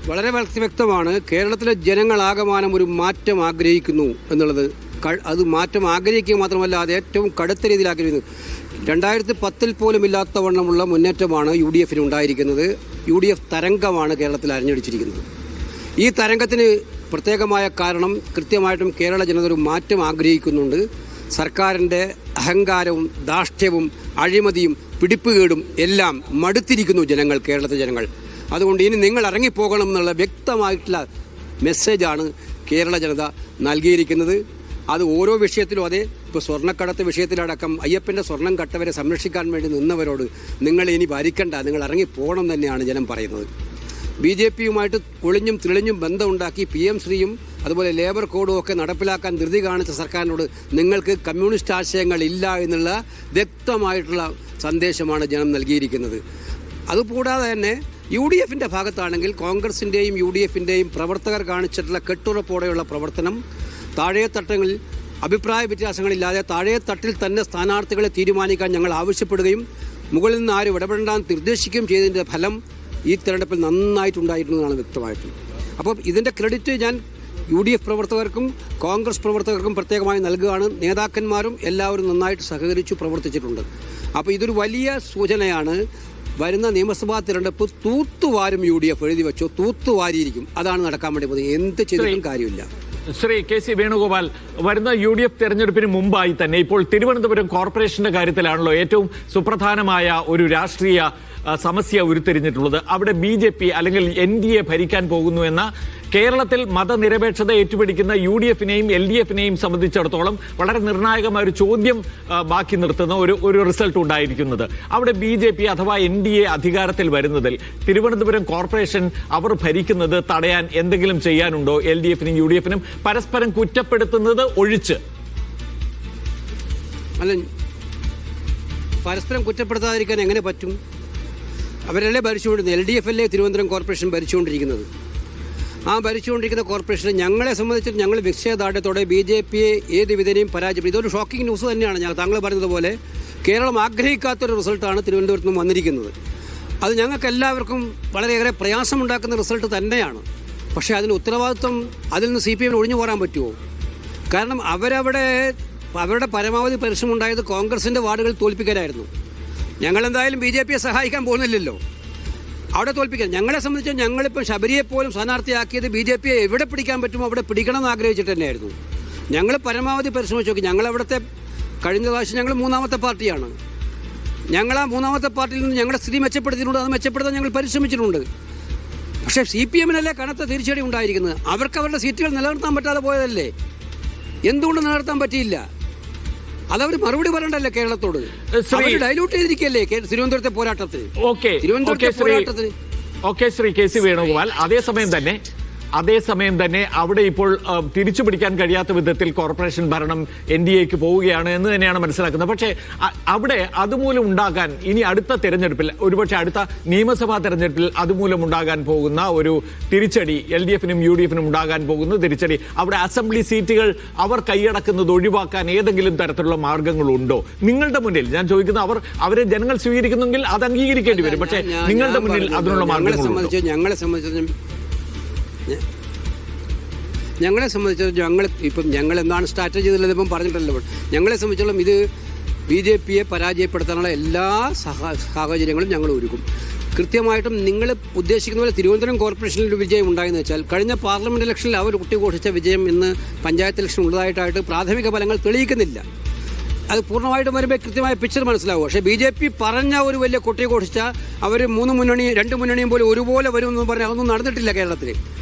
വളരെ വ്യക്തമാണ്. കേരളത്തിലെ ജനങ്ങളാകമാനം ഒരു മാറ്റം ആഗ്രഹിക്കുന്നു എന്നുള്ളത്. അത് മാറ്റം ആഗ്രഹിക്കുക മാത്രമല്ല, അത് ഏറ്റവും കടുത്ത രീതിയിൽ ആഗ്രഹിക്കുന്നു. 2010 പോലും ഇല്ലാത്തവണ്ണമുള്ള മുന്നേറ്റമാണ് UDF ഉണ്ടായിരിക്കുന്നത്. UDF തരംഗമാണ് കേരളത്തിൽ അരഞ്ഞടിച്ചിരിക്കുന്നത്. ഈ തരംഗത്തിന് പ്രത്യേകമായ കാരണം കൃത്യമായിട്ടും കേരള ജനത ഒരു മാറ്റം ആഗ്രഹിക്കുന്നുണ്ട്. സർക്കാരിൻ്റെ അഹങ്കാരവും ധാർഷ്ട്യവും അഴിമതിയും പിടിപ്പുകേടും എല്ലാം മടുത്തിരിക്കുന്നു ജനങ്ങൾ, കേരളത്തിലെ ജനങ്ങൾ. അതുകൊണ്ട് ഇനി നിങ്ങൾ ഇറങ്ങിപ്പോകണം എന്നുള്ള വ്യക്തമായിട്ടുള്ള മെസ്സേജാണ് കേരള ജനത നൽകിയിരിക്കുന്നത്. അത് ഓരോ വിഷയത്തിലും, അതെ, ഇപ്പോൾ സ്വർണ്ണക്കടത്ത് വിഷയത്തിലടക്കം അയ്യപ്പൻ്റെ സ്വർണം കട്ടവരെ സംരക്ഷിക്കാൻ വേണ്ടി നിന്നവരോട് നിങ്ങൾ ഇനി ഭരിക്കണ്ട, നിങ്ങൾ ഇറങ്ങിപ്പോകണം തന്നെയാണ് ജനം പറയുന്നത്. BJPയുമായിട്ട് ഒളിഞ്ഞും തെളിഞ്ഞും ബന്ധമുണ്ടാക്കി PM ശ്രീയും അതുപോലെ ലേബർ കോഡും ഒക്കെ നടപ്പിലാക്കാൻ ധൃതി കാണിച്ച സർക്കാരിനോട് നിങ്ങൾക്ക് കമ്മ്യൂണിസ്റ്റ് ആശയങ്ങൾ ഇല്ല എന്നുള്ള വ്യക്തമായിട്ടുള്ള സന്ദേശമാണ് ജനം നൽകിയിരിക്കുന്നത്. അതുകൂടാതെ തന്നെ UDFൻ്റെ ഭാഗത്താണെങ്കിൽ കോൺഗ്രസിൻ്റെയും UDFൻ്റെയും പ്രവർത്തകർ കാണിച്ചിട്ടുള്ള കെട്ടുറപ്പോടെയുള്ള പ്രവർത്തനം, താഴെത്തട്ടങ്ങളിൽ അഭിപ്രായ വ്യത്യാസങ്ങളില്ലാതെ താഴെത്തട്ടിൽ തന്നെ സ്ഥാനാർത്ഥികളെ തീരുമാനിക്കാൻ ഞങ്ങൾ ആവശ്യപ്പെടുകയും മുകളിൽ നിന്ന് ആരും ഇടപെടേണ്ടെന്ന് നിർദ്ദേശിക്കുകയും ചെയ്തതിൻ്റെ ഫലം ഈ തെരഞ്ഞെടുപ്പിൽ നന്നായിട്ടുണ്ടായിരുന്നതാണ് വ്യക്തമായിട്ടും. അപ്പോൾ ഇതിൻ്റെ ക്രെഡിറ്റ് ഞാൻ UDF പ്രവർത്തകർക്കും കോൺഗ്രസ് പ്രവർത്തകർക്കും പ്രത്യേകമായി നൽകുകയാണ്. നേതാക്കന്മാരും എല്ലാവരും നന്നായിട്ട് സഹകരിച്ചു പ്രവർത്തിച്ചിട്ടുണ്ട്. അപ്പോൾ ഇതൊരു വലിയ സൂചനയാണ്. വരുന്ന നിയമസഭാ തിരഞ്ഞെടുപ്പ് തൂത്തുവാരും UDF എഴുതി വെച്ചോ, തൂത്തുവാരിയിരിക്കും. അതാണ് നടക്കാൻ വേണ്ടി പോകുന്നത്. എന്ത് ചെയ്തിട്ടും കാര്യമില്ല. ശ്രീ KC വേണുഗോപാൽ, വരുന്ന UDF തെരഞ്ഞെടുപ്പിന് മുമ്പായി തന്നെ ഇപ്പോൾ തിരുവനന്തപുരം കോർപ്പറേഷന്റെ കാര്യത്തിലാണല്ലോ ഏറ്റവും സുപ്രധാനമായ ഒരു രാഷ്ട്രീയ സമസ്യ ഉരുത്തിരിഞ്ഞിട്ടുള്ളത്. അവിടെ BJP അല്ലെങ്കിൽ NDA ഭരിക്കാൻ പോകുന്നു എന്ന കേരളത്തിൽ മതനിരപേക്ഷത ഏറ്റുപിടിക്കുന്ന UDFനെയും LDFനെയും സംബന്ധിച്ചിടത്തോളം വളരെ നിർണായകമായ ഒരു ചോദ്യം ബാക്കി നിർത്തുന്ന ഒരു റിസൾട്ട് ഉണ്ടായിരിക്കുന്നത്. അവിടെ BJP അഥവാ NDA അധികാരത്തിൽ വരുന്നതിൽ തിരുവനന്തപുരം കോർപ്പറേഷൻ അവർ ഭരിക്കുന്നത് തടയാൻ എന്തെങ്കിലും ചെയ്യാനുണ്ടോ? LDFനും UDFനും പരസ്പരം കുറ്റപ്പെടുത്തുന്നത് ഒഴിച്ച്. അല്ല, പരസ്പരം കുറ്റപ്പെടുത്താതിരിക്കാൻ എങ്ങനെ പറ്റും? അവരല്ലേ ഭരിച്ചുകൊണ്ടിരുന്നത്. LDF അല്ലേ തിരുവനന്തപുരം കോർപ്പറേഷൻ ഭരിച്ചുകൊണ്ടിരിക്കുന്നത്. ആ ഭരിച്ചുകൊണ്ടിരിക്കുന്ന കോർപ്പറേഷന് ഞങ്ങളെ സംബന്ധിച്ചിട്ട് ഞങ്ങൾ നിശ്ചയദാർഢ്യത്തോടെ BJPയെ ഏത് വിധേനയും പരാജയപ്പെടും. ഇതൊരു ഷോക്കിംഗ് ന്യൂസ് തന്നെയാണ്. താങ്കൾ പറഞ്ഞതുപോലെ കേരളം ആഗ്രഹിക്കാത്തൊരു റിസൾട്ടാണ് തിരുവനന്തപുരത്ത് നിന്ന് വന്നിരിക്കുന്നത്. അത് ഞങ്ങൾക്ക് എല്ലാവർക്കും വളരെയേറെ പ്രയാസമുണ്ടാക്കുന്ന റിസൾട്ട് തന്നെയാണ്. പക്ഷേ അതിന് ഉത്തരവാദിത്വം അതിൽ നിന്ന് CPM ഒഴിഞ്ഞു പോരാൻ പറ്റുമോ? കാരണം അവരുടെ പരമാവധി പരിശ്രമമുണ്ടായത് കോൺഗ്രസിൻ്റെ വാർഡുകൾ തോൽപ്പിക്കാനായിരുന്നു. ഞങ്ങളെന്തായാലും BJPയെ സഹായിക്കാൻ പോകുന്നില്ലല്ലോ. അവിടെ തോൽപ്പിക്കാൻ ഞങ്ങളെ സംബന്ധിച്ച് ഞങ്ങളിപ്പോൾ ശബരിയെപ്പോലും സ്ഥാനാർത്ഥിയാക്കിയത് BJPയെ എവിടെ പിടിക്കാൻ പറ്റുമോ അവിടെ പിടിക്കണമെന്ന് ആഗ്രഹിച്ചിട്ട് തന്നെയായിരുന്നു. ഞങ്ങൾ പരമാവധി പരിശ്രമിച്ചു നോക്കി. ഞങ്ങളവിടുത്തെ കഴിഞ്ഞ പ്രാവശ്യം ഞങ്ങൾ 3ാമത്തെ പാർട്ടിയാണ്. ഞങ്ങൾ ആ 3ാമത്തെ പാർട്ടിയിൽ നിന്ന് ഞങ്ങളുടെ സ്ഥിതി മെച്ചപ്പെടുത്തിയിട്ടുണ്ട്. അത് മെച്ചപ്പെടുത്താൻ ഞങ്ങൾ പരിശ്രമിച്ചിട്ടുണ്ട്. പക്ഷേ CPMനല്ലേ കനത്ത തിരിച്ചടി ഉണ്ടായിരിക്കുന്നത്. അവർക്ക് അവരുടെ സീറ്റുകൾ നിലനിർത്താൻ പറ്റാതെ പോയതല്ലേ. എന്തുകൊണ്ട് നിലനിർത്താൻ പറ്റിയില്ല? അതവർ മറുപടി പറയണ്ടല്ലേ കേരളത്തോട്. ഡൈലൂട്ട് ചെയ്തിരിക്കല്ലേ തിരുവനന്തപുരത്തെ പോരാട്ടത്തിൽ. ശ്രീ KC വേണുഗോപാൽ, അതേസമയം തന്നെ അവിടെ ഇപ്പോൾ തിരിച്ചു പിടിക്കാൻ കഴിയാത്ത വിധത്തിൽ കോർപ്പറേഷൻ ഭരണം NDAക്ക് പോവുകയാണ് എന്ന് തന്നെയാണ് മനസ്സിലാക്കുന്നത്. പക്ഷേ അവിടെ അതുമൂലം ഉണ്ടാകാൻ ഇനി അടുത്ത തെരഞ്ഞെടുപ്പിൽ, ഒരുപക്ഷെ അടുത്ത നിയമസഭാ തെരഞ്ഞെടുപ്പിൽ അതുമൂലം ഉണ്ടാകാൻ പോകുന്ന ഒരു തിരിച്ചടി, LDFനും UDFനും ഉണ്ടാകാൻ പോകുന്ന തിരിച്ചടി, അവിടെ അസംബ്ലി സീറ്റുകൾ അവർ കൈയടക്കുന്നത് ഒഴിവാക്കാൻ ഏതെങ്കിലും തരത്തിലുള്ള മാർഗങ്ങളുണ്ടോ നിങ്ങളുടെ മുന്നിൽ? ഞാൻ ചോദിക്കുന്നത്, അവരെ ജനങ്ങൾ സ്വീകരിക്കുന്നെങ്കിൽ അത് അംഗീകരിക്കേണ്ടി വരും. പക്ഷേ നിങ്ങളുടെ മുന്നിൽ അതിനുള്ള മാർഗങ്ങളുണ്ടോ? ഞങ്ങളെ സംബന്ധിച്ചിടത്തോളം ഞങ്ങൾ എന്താണ് സ്ട്രാറ്റജി എന്നുള്ളത് ഇപ്പം പറഞ്ഞിട്ടല്ലോ. ഞങ്ങളെ സംബന്ധിച്ചിടത്തോളം ഇത് BJPയെ പരാജയപ്പെടുത്താനുള്ള എല്ലാ സാഹചര്യങ്ങളും ഞങ്ങൾ ഒരുക്കും. കൃത്യമായിട്ടും നിങ്ങൾ ഉദ്ദേശിക്കുന്ന പോലെ തിരുവനന്തപുരം കോർപ്പറേഷനിൽ ഒരു വിജയം ഉണ്ടായെന്ന് വെച്ചാൽ കഴിഞ്ഞ പാർലമെൻറ്റ് ഇലക്ഷനിൽ അവർ കുട്ടിഘോഷിച്ച വിജയം ഇന്ന് പഞ്ചായത്ത് ഇലക്ഷൻ ഉള്ളതായിട്ട് പ്രാഥമിക ഫലങ്ങൾ തെളിയിക്കുന്നില്ല. അത് പൂർണ്ണമായിട്ടും വരുമ്പോൾ കൃത്യമായ പിക്ചർ മനസ്സിലാവും. പക്ഷേ BJP പറഞ്ഞ ഒരു വലിയ കുട്ടിഘോഷിച്ച അവർ 2 മുന്നണിയും പോലും ഒരുപോലെ വരുമെന്ന് പറഞ്ഞാൽ അതൊന്നും നടന്നിട്ടില്ല കേരളത്തിൽ.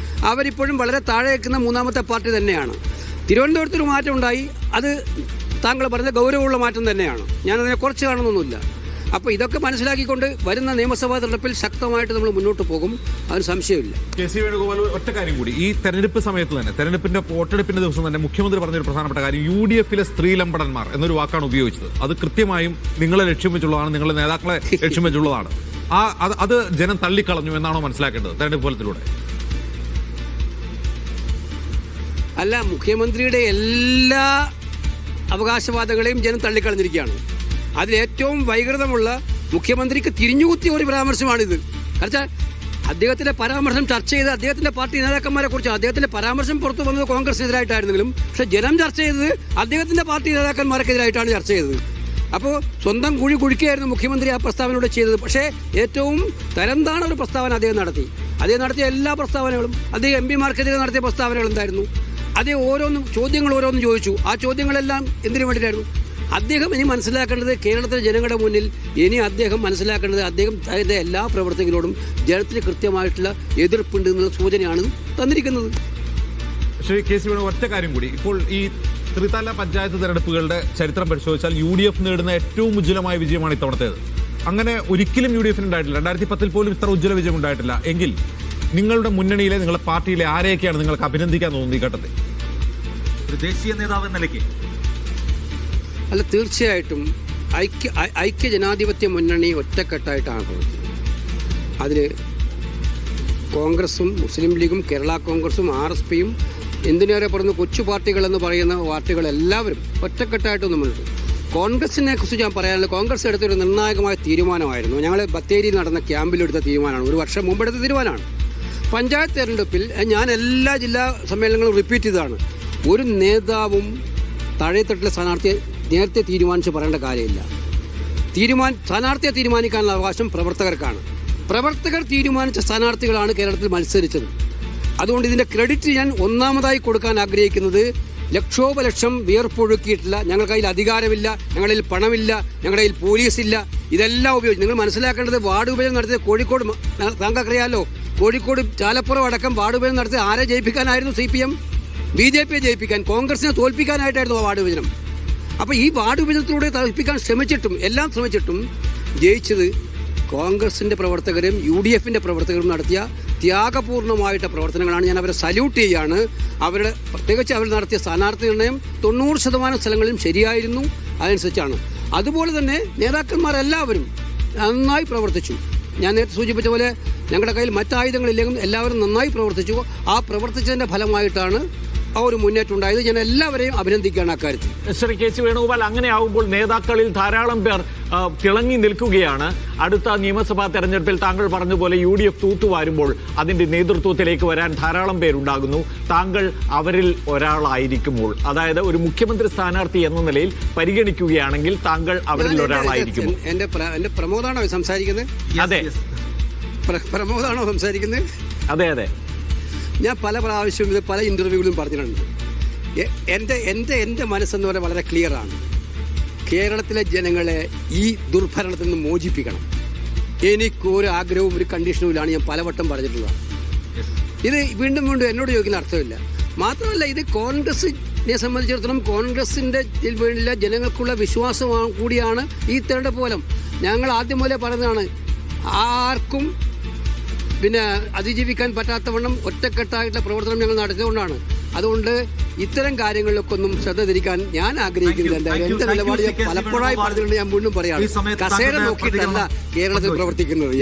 അവരിപ്പോഴും വളരെ താഴെ നിൽക്കുന്ന 3ാമത്തെ പാർട്ടി തന്നെയാണ്. തിരുവനന്തപുരത്തൊരു മാറ്റം ഉണ്ടായി. അത് താങ്കൾ പറഞ്ഞ ഗൗരവമുള്ള മാറ്റം തന്നെയാണ്. ഞാനതിനെ കുറച്ച് കാണുന്നൊന്നുമില്ല. അപ്പോൾ ഇതൊക്കെ മനസ്സിലാക്കിക്കൊണ്ട് വരുന്ന നിയമസഭാ തെരഞ്ഞെടുപ്പിൽ ശക്തമായിട്ട് നമ്മൾ മുന്നോട്ട് പോകും. അതിന് സംശയമില്ല. KC വേണുഗോപാൽ, ഒറ്റ കാര്യം കൂടി. ഈ തെരഞ്ഞെടുപ്പ് സമയത്ത് തന്നെ, തെരഞ്ഞെടുപ്പിന്റെ വോട്ടെടുപ്പിന്റെ ദിവസം തന്നെ മുഖ്യമന്ത്രി പറഞ്ഞൊരു പ്രധാനപ്പെട്ട കാര്യം UDFലെ സ്ത്രീലമ്പടന്മാർ എന്നൊരു വാക്കാണ് ഉപയോഗിച്ചത്. അത് കൃത്യമായും നിങ്ങളെ ലക്ഷ്യം വെച്ചുള്ളതാണ്, നിങ്ങളുടെ നേതാക്കളെ ലക്ഷ്യം വെച്ചുള്ളതാണ്. അത് ജനം തള്ളിക്കളഞ്ഞു എന്നാണോ മനസ്സിലാക്കേണ്ടത് തെരഞ്ഞെടുപ്പ് ഫലത്തിലൂടെ? അല്ല, മുഖ്യമന്ത്രിയുടെ എല്ലാ അവകാശവാദങ്ങളെയും ജനം തള്ളിക്കളഞ്ഞിരിക്കുകയാണ്. അതിലേറ്റവും വൈകൃതമുള്ള മുഖ്യമന്ത്രിക്ക് തിരിഞ്ഞുകുത്തിയ ഒരു പരാമർശമാണിത്. കാരണം അദ്ദേഹത്തിന്റെ പരാമർശം ചർച്ച ചെയ്ത് അദ്ദേഹത്തിന്റെ പാർട്ടി നേതാക്കന്മാരെ കുറിച്ച് അദ്ദേഹത്തിന്റെ പരാമർശം പുറത്തു വന്നത് കോൺഗ്രസിനെതിരായിട്ടായിരുന്നെങ്കിലും പക്ഷെ ജനം ചർച്ച ചെയ്തത് അദ്ദേഹത്തിന്റെ പാർട്ടി നേതാക്കന്മാർക്കെതിരായിട്ടാണ് ചർച്ച ചെയ്തത്. അപ്പോൾ സ്വന്തം കുഴി കുഴിക്കുകയായിരുന്നു മുഖ്യമന്ത്രി ആ പ്രസ്താവനയോട് ചെയ്തത്. പക്ഷേ ഏറ്റവും തരംതാണ ഒരു പ്രസ്താവന അദ്ദേഹം നടത്തിയ എല്ലാ പ്രസ്താവനകളും അദ്ദേഹം എം പിമാർക്കെതിരെ നടത്തിയ പ്രസ്താവനകൾ എന്തായിരുന്നു? അദ്ദേഹം ചോദ്യങ്ങൾ ചോദിച്ചു. ആ ചോദ്യങ്ങളെല്ലാം എന്തിനു വേണ്ടിയിട്ടായിരുന്നു? അദ്ദേഹം ഇനി മനസ്സിലാക്കേണ്ടത്, കേരളത്തിലെ ജനങ്ങളുടെ മുന്നിൽ ഇനി അദ്ദേഹം മനസ്സിലാക്കേണ്ടത്, അദ്ദേഹം അതിൻ്റെ എല്ലാ പ്രവർത്തകരോടും ജനത്തിന് കൃത്യമായിട്ടുള്ള എതിർപ്പുണ്ട് എന്നുള്ള സൂചനയാണ് തന്നിരിക്കുന്നത്. ശ്രീ കെ സി വേണു, ഒറ്റ കാര്യം കൂടി. ഇപ്പോൾ ഈ ത്രിതല പഞ്ചായത്ത് തെരഞ്ഞെടുപ്പുകളുടെ ചരിത്രം പരിശോധിച്ചാൽ UDF നേടുന്ന ഏറ്റവും ഉജ്ജ്വലമായ വിജയമാണ് ഇത്തവണത്തേത്. അങ്ങനെ ഒരിക്കലും UDF ഉണ്ടായിട്ടില്ല. 2010 പോലും ഇത്ര ഉജ്ജ്വല വിജയം ഉണ്ടായിട്ടില്ല. എങ്കിൽ നിങ്ങളുടെ മുന്നണിയിലെ, നിങ്ങളുടെ പാർട്ടിയിലെ ആരെയൊക്കെയാണ് നിങ്ങൾക്ക് അഭിനന്ദിക്കാൻ തോന്നുന്നത് ഈ ഘട്ടത്തിൽ? ഒരു ദേശീയ നേതാവ് എന്ന നിലയ്ക്ക് അല്ല, തീർച്ചയായിട്ടും ഐക്യ ജനാധിപത്യ മുന്നണി ഒറ്റക്കെട്ടായിട്ടാണ് പ്രവർത്തിക്കുന്നത്. അതിൽ കോൺഗ്രസും മുസ്ലിം ലീഗും കേരള കോൺഗ്രസും RSPയും എന്തിനേറെ പറയുന്നു കൊച്ചു പാർട്ടികളെന്ന് പറയുന്ന പാർട്ടികളെല്ലാവരും ഒറ്റക്കെട്ടായിട്ട് മുന്നിട്ടു. കോൺഗ്രസിനെ കുറിച്ച് ഞാൻ പറയാനുള്ളത്, കോൺഗ്രസ് എടുത്തൊരു നിർണായകമായ തീരുമാനമായിരുന്നു. ഞങ്ങൾ ബത്തേരിയിൽ നടന്ന ക്യാമ്പിലെടുത്ത തീരുമാനമാണ്. ഒരു വർഷം മുമ്പെടുത്ത തീരുമാനമാണ്. പഞ്ചായത്ത് തെരഞ്ഞെടുപ്പിൽ ഞാൻ എല്ലാ ജില്ലാ സമ്മേളനങ്ങളും റിപ്പീറ്റ് ചെയ്തതാണ്. ഒരു നേതാവും താഴെത്തട്ടിലെ സ്ഥാനാർത്ഥിയെ നേരത്തെ തീരുമാനിച്ച് പറയേണ്ട കാര്യമില്ല. സ്ഥാനാർത്ഥിയെ തീരുമാനിക്കാനുള്ള അവകാശം പ്രവർത്തകർക്കാണ്. പ്രവർത്തകർ തീരുമാനിച്ച സ്ഥാനാർത്ഥികളാണ് കേരളത്തിൽ മത്സരിച്ചത്. അതുകൊണ്ട് ഇതിൻ്റെ ക്രെഡിറ്റ് ഞാൻ ഒന്നാമതായി കൊടുക്കാൻ ആഗ്രഹിക്കുന്നത്, ലക്ഷോപലക്ഷം വിയർപ്പൊഴുക്കിയിട്ടില്ല, ഞങ്ങളുടെ കയ്യിൽ അധികാരമില്ല, ഞങ്ങളുടെ കയ്യിൽ പണമില്ല, ഞങ്ങളുടെ കയ്യിൽ പോലീസില്ല, ഇതെല്ലാം ഉപയോഗിച്ച് നിങ്ങൾ മനസ്സിലാക്കേണ്ടത്, വാർഡ് വിഭജനം നടത്തിയ കോഴിക്കോട്, താങ്കൾക്കറിയാമല്ലോ, കോഴിക്കോട് ചാലപ്പുറം അടക്കം വാർഡ് വിഭജനം നടത്തി ആരെ ജയിപ്പിക്കാനായിരുന്നു? CPM BJPയെ ജയിപ്പിക്കാൻ, കോൺഗ്രസിനെ തോൽപ്പിക്കാനായിട്ടായിരുന്നു ആ വാർഡ് വിഭജനം. അപ്പോൾ ഈ വാർഡ് വിഭജനത്തിലൂടെ തോൽപ്പിക്കാൻ എല്ലാം ശ്രമിച്ചിട്ടും ജയിച്ചത് കോൺഗ്രസിൻ്റെ പ്രവർത്തകരും UDFന്റെ പ്രവർത്തകരും നടത്തിയ ത്യാഗപൂർണമായിട്ട് പ്രവർത്തനങ്ങളാണ്. ഞാൻ അവരെ സല്യൂട്ട് ചെയ്യുകയാണ്. പ്രത്യേകിച്ച് അവർ നടത്തിയ സ്ഥാനാർത്ഥി നിർണ്ണയം 90% സ്ഥലങ്ങളിലും ശരിയായിരുന്നു. അതനുസരിച്ചാണ്. അതുപോലെ തന്നെ നേതാക്കന്മാരെല്ലാവരും നന്നായി പ്രവർത്തിച്ചു. ഞാൻ നേരത്തെ സൂചിപ്പിച്ച പോലെ ഞങ്ങളുടെ കയ്യിൽ മറ്റായുധങ്ങളില്ലെങ്കിലും എല്ലാവരും നന്നായി പ്രവർത്തിച്ചു. ആ പ്രവർത്തിച്ചതിൻ്റെ ഫലമായിട്ടാണ് ആ ഒരു മുന്നേറ്റം ഉണ്ടായത്. ഞാൻ എല്ലാവരെയും അഭിനന്ദിക്കുകയാണ് അക്കാര്യത്തിൽ. ശ്രീ കെ സി വേണുഗോപാൽ, അങ്ങനെ ആവുമ്പോൾ നേതാക്കളിൽ ധാരാളം പേർ തിളങ്ങി നിൽക്കുകയാണ്. അടുത്ത നിയമസഭാ തെരഞ്ഞെടുപ്പിൽ താങ്കൾ പറഞ്ഞതുപോലെ UDF തൂത്തുവാരുമ്പോൾ അതിന്റെ നേതൃത്വത്തിലേക്ക് വരാൻ ധാരാളം പേരുണ്ടാകുന്നു. താങ്കൾ അവരിൽ ഒരാളായിരിക്കുമ്പോൾ, അതായത് ഒരു മുഖ്യമന്ത്രി സ്ഥാനാർത്ഥി എന്ന നിലയിൽ പരിഗണിക്കുകയാണെങ്കിൽ താങ്കൾ അവരിൽ ഒരാളായിരിക്കുമോ? എന്റെ പ്രമോദാണോ സംസാരിക്കുന്നത്? അതെ, പ്രമോദാണോ സംസാരിക്കുന്നത്? അതെ അതെ. ഞാൻ പല പ്രാവശ്യവും ഇത് പല ഇൻ്റർവ്യൂവിലും പറഞ്ഞിട്ടുണ്ട്. എൻ്റെ മനസ്സെന്ന് പറഞ്ഞാൽ വളരെ ക്ലിയറാണ്. കേരളത്തിലെ ജനങ്ങളെ ഈ ദുർഭരണത്തിൽ നിന്ന് മോചിപ്പിക്കണം. എനിക്കൊരു ആഗ്രഹവും ഒരു കണ്ടീഷനുമില്ലാണ് ഞാൻ പലവട്ടം പറഞ്ഞിട്ടുള്ളത്. ഇത് വീണ്ടും എന്നോട് ചോദിക്കുന്ന അർത്ഥമില്ല. മാത്രമല്ല, ഇത് കോൺഗ്രസിനെ സംബന്ധിച്ചിടത്തോളം കോൺഗ്രസിൻ്റെ ജനങ്ങൾക്കുള്ള വിശ്വാസം കൂടിയാണ് ഈ തെരഞ്ഞെടുപ്പ് ഫലം. ഞങ്ങൾ ആദ്യം മുതലേ പറയുന്നതാണ്, ആർക്കും അതിജീവിക്കാൻ പറ്റാത്തവണ്ണം ഒറ്റക്കെട്ടായിട്ടുള്ള പ്രവർത്തനം ഞങ്ങൾ നടത്തിയതുകൊണ്ടാണ്. അതുകൊണ്ട് ഇത്തരം കാര്യങ്ങളിലൊക്കെ ഒന്നും ശ്രദ്ധ തിരിക്കാൻ ഞാൻ ആഗ്രഹിക്കുന്നില്ല. എന്റെ നിലപാട് ഞാൻ പലപ്പോഴായി പറഞ്ഞിട്ടുണ്ട്. ഞാൻ വീണ്ടും പറയാം, കസേര നോക്കിയിട്ടല്ല കേരളത്തിൽ പ്രവർത്തിക്കുന്നത്.